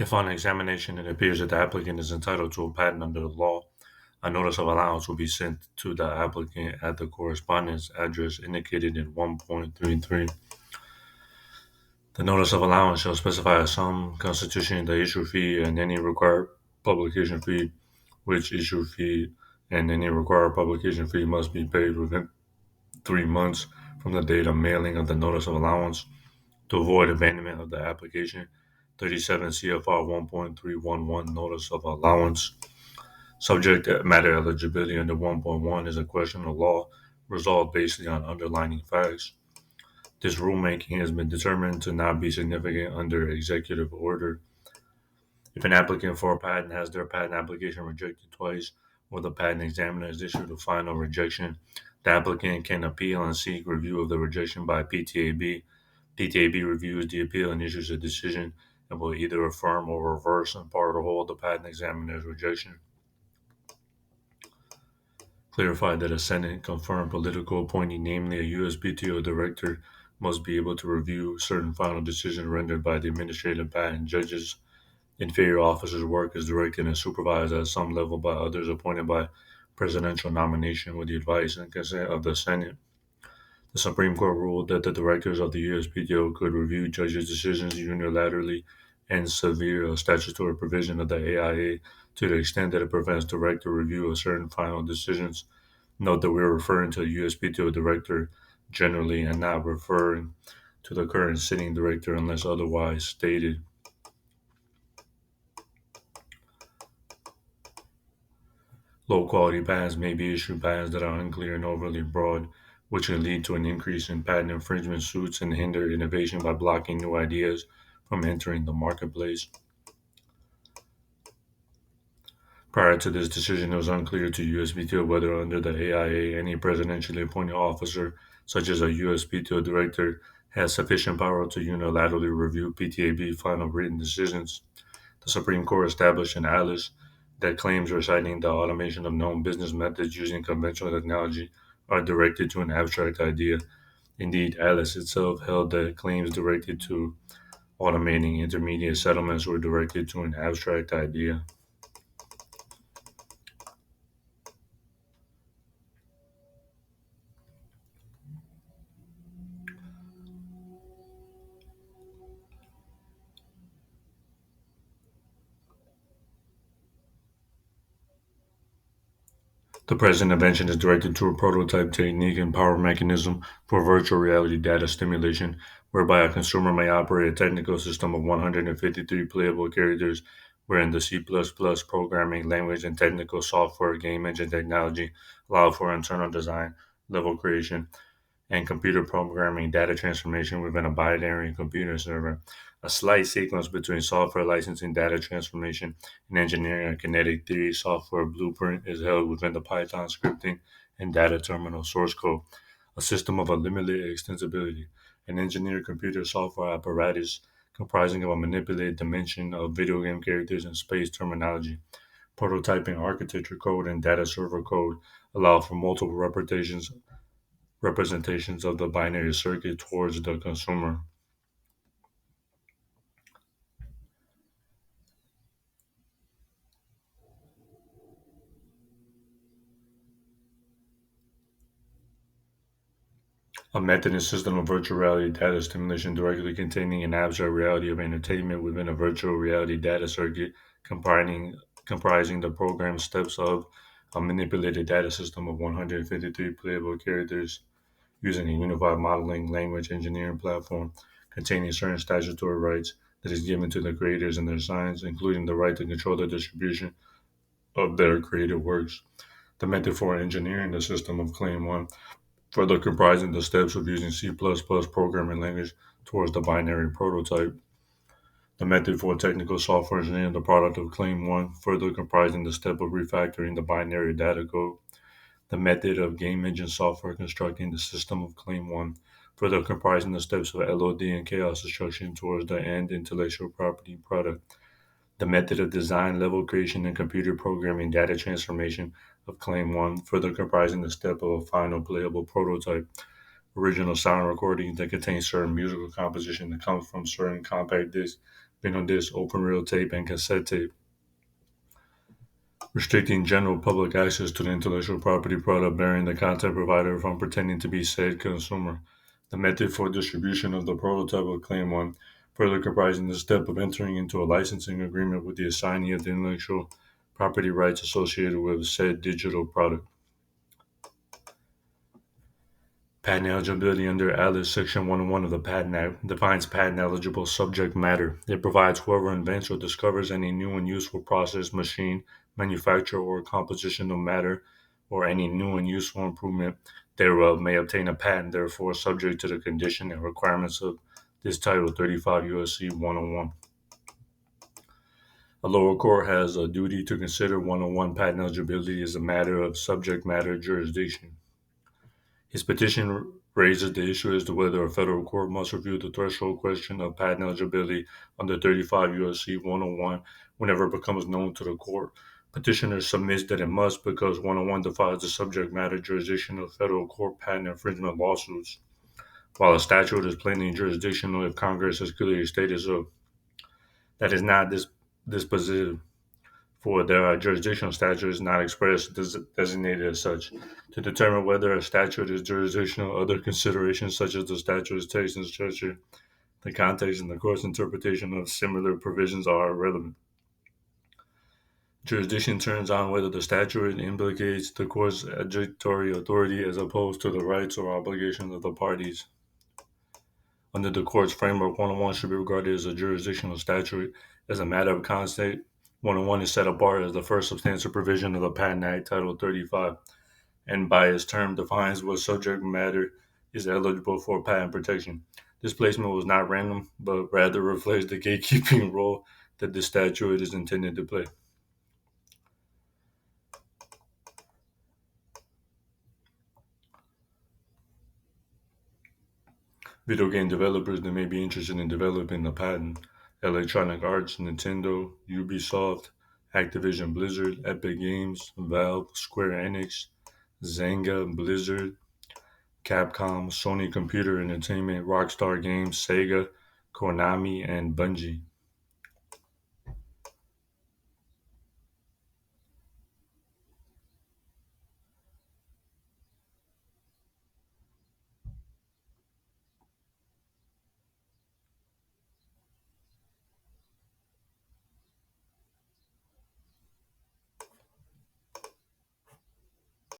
If on examination it appears that the applicant is entitled to a patent under the law, a notice of allowance will be sent to the applicant at the correspondence address indicated in 1.33. The notice of allowance shall specify a sum constituting the issue fee and any required publication fee, which issue fee and any required publication fee must be paid within 3 months from the date of mailing of the notice of allowance. To avoid abandonment of the application, 37 CFR 1.311 Notice of Allowance. Subject matter eligibility under 1.1 is a question of law resolved based on underlying facts. This rulemaking has been determined to not be significant under executive order. If an applicant for a patent has their patent application rejected twice, or the patent examiner has issued a final rejection, the applicant can appeal and seek review of the rejection by PTAB. PTAB reviews the appeal and issues a decision and will either affirm or reverse in part or whole the patent examiner's rejection. Clarified that a Senate confirmed political appointee, namely a USPTO director, must be able to review certain final decisions rendered by the administrative patent judges. Inferior officers' work is directed and supervised at some level by others appointed by presidential nomination with the advice and consent of the Senate. The Supreme Court ruled that the directors of the USPTO could review judges' decisions unilaterally and severe a statutory provision of the AIA to the extent that it prevents director review of certain final decisions. Note that we are referring to the USPTO director generally and not referring to the current sitting director unless otherwise stated. Low quality patents may be issued patents that are unclear and overly broad, which can lead to an increase in patent infringement suits and hinder innovation by blocking new ideas from entering the marketplace. Prior to this decision, it was unclear to USPTO whether under the AIA any presidentially appointed officer, such as a USPTO director, has sufficient power to unilaterally review PTAB final written decisions. The Supreme Court established in Alice that claims reciting the automation of known business methods using conventional technology are directed to an abstract idea. Indeed, Alice itself held that claims directed to automating intermediate settlements were directed to an abstract idea. The present invention is directed to a prototype technique and power mechanism for virtual reality data stimulation, whereby a consumer may operate a technical system of 153 playable characters, wherein the C++ programming language and technical software, game engine technology allow for internal design, level creation, and computer programming data transformation within a binary computer server. A slight sequence between software licensing, data transformation, and engineering a kinetic theory software blueprint is held within the Python scripting and data terminal source code. A system of unlimited extensibility, an engineered computer software apparatus comprising of a manipulated dimension of video game characters and space terminology. Prototyping architecture code and data server code allow for multiple representations of the binary circuit towards the consumer. A method and system of virtual reality data stimulation directly containing an abstract reality of entertainment within a virtual reality data circuit comprising the program steps of a manipulated data system of 153 playable characters using a unified modeling language engineering platform containing certain statutory rights that is given to the creators and their signs, including the right to control the distribution of their creative works. The method for engineering the system of Claim 1, further comprising the steps of using C++ programming language towards the binary prototype. The method for technical software engineering the product of Claim 1, further comprising the step of refactoring the binary data code. The method of game engine software constructing the system of Claim 1, further comprising the steps of LOD and chaos destruction towards the end intellectual property product. The method of design, level creation, and computer programming data transformation of Claim 1, further comprising the step of a final playable prototype. Original sound recording that contains certain musical composition that comes from certain compact discs vinyl disc, open reel tape, and cassette tape, restricting general public access to the intellectual property product, barring the content provider from pretending to be said consumer. The method for distribution of the prototype of Claim 1, further comprising the step of entering into a licensing agreement with the assignee of the intellectual property rights associated with said digital product. Patent eligibility under Alice Section 101 of the Patent Act defines patent eligible subject matter. It provides whoever invents or discovers any new and useful process, machine, manufacture, or composition of matter, or any new and useful improvement thereof may obtain a patent, therefore subject to the condition and requirements of this Title 35 U.S.C. 101. A lower court has a duty to consider 101 patent eligibility as a matter of subject matter jurisdiction. His petition raises the issue as to whether a federal court must review the threshold question of patent eligibility under 35 U.S.C. 101 whenever it becomes known to the court. Petitioner submits that it must because 101 defines the subject matter jurisdiction of federal court patent infringement lawsuits, while a statute is plainly jurisdictional if Congress has clearly stated so. That is not dispositive, for there are jurisdictional statutes not expressed designated as such. To determine whether a statute is jurisdictional, other considerations such as the statute's text and structure, the context, and the court's interpretation of similar provisions are relevant. Jurisdiction turns on whether the statute implicates the court's adjudicatory authority as opposed to the rights or obligations of the parties. Under the court's framework, 101 should be regarded as a jurisdictional statute. As a matter of context, 101 is set apart as the first substantive provision of the Patent Act, Title 35, and by its term defines what subject matter is eligible for patent protection. This placement was not random, but rather reflects the gatekeeping role that the statute is intended to play. Video game developers that may be interested in developing the patent: Electronic Arts, Nintendo, Ubisoft, Activision Blizzard, Epic Games, Valve, Square Enix, Zynga, Blizzard, Capcom, Sony Computer Entertainment, Rockstar Games, Sega, Konami, and Bungie.